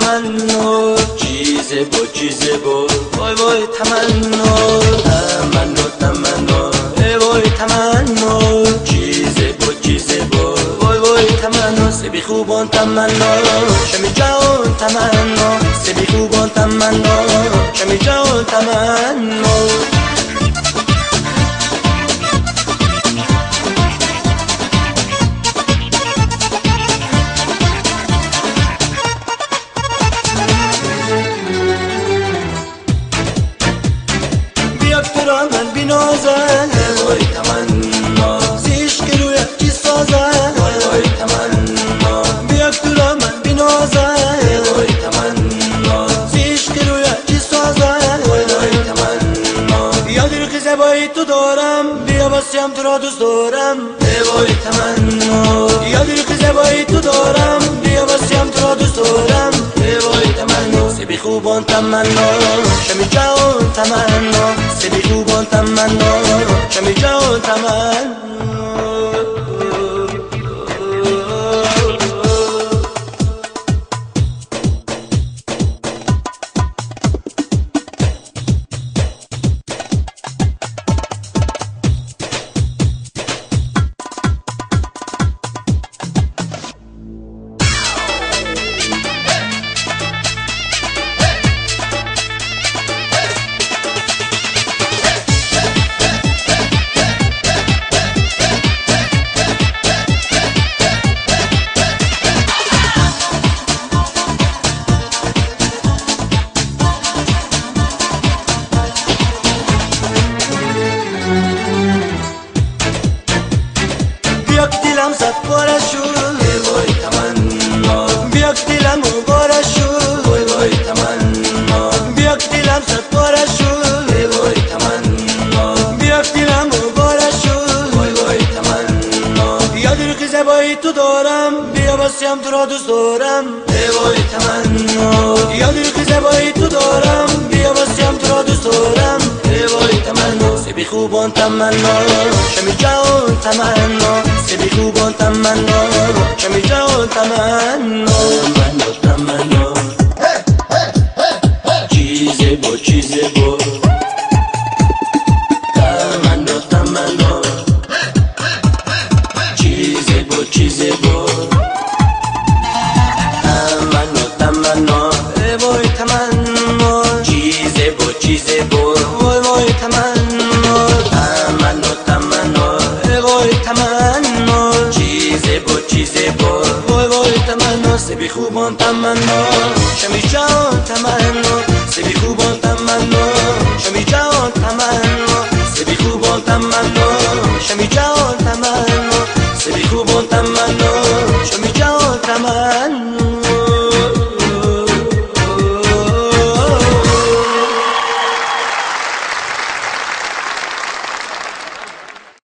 تمنا چیزه با وای وای تمنا تمنا وای تمنا چیزه با وای وای تمنا سبی خوبان تمنا شمی جان تمنا سبی خوبان تمنا شمی جان تمنا من بینازن وای تمنا زیش که روی چی سازن وای وای تمنا بیاک تو را من بینازن وای تمنا زیش که روی چی سازن وای وای تمنا یادی رو که زبایی تو دارم بیا باسیم تو را دوست دارم وای تمنا یادی رو که زبایی تو دارم بیا باسیم تو را دوست دارم وای تمنا سبی خوبان تمنا شمی جان تمنا سبی خوبان تمنا شمی جان تمنا دلم زد بارشون وای تمنا بیاک دلم بارشون وای وای تمنا بیاک دلم زد بارشون وای تمنا بیاک دلم بارشون وای وای تمنا یادی رو که زبایی تو دارم بیا باسیم تو را دوست دارم وای تمنا یادی رو که زبایی تو دارم بیا باسیم تو را دوست دارم وای تمنا سبی خوبان تمنا شمی جان تمنا سبی خوبان تمنا شمی جان تمنا تمنا چیزه با تمنا تمنا چیزه با تمنا وای تمنا چیزه با وای وای تمنا تمنا وای تمنا چیزه با وای وای تمنا سبی خوبان تمنا شمی جان تمنا سبی خوبان تمنا شمی جان تمنا سبی خوبان تمنا شمی جان تمنا سبی خوبان تمنا شمی جان تمنا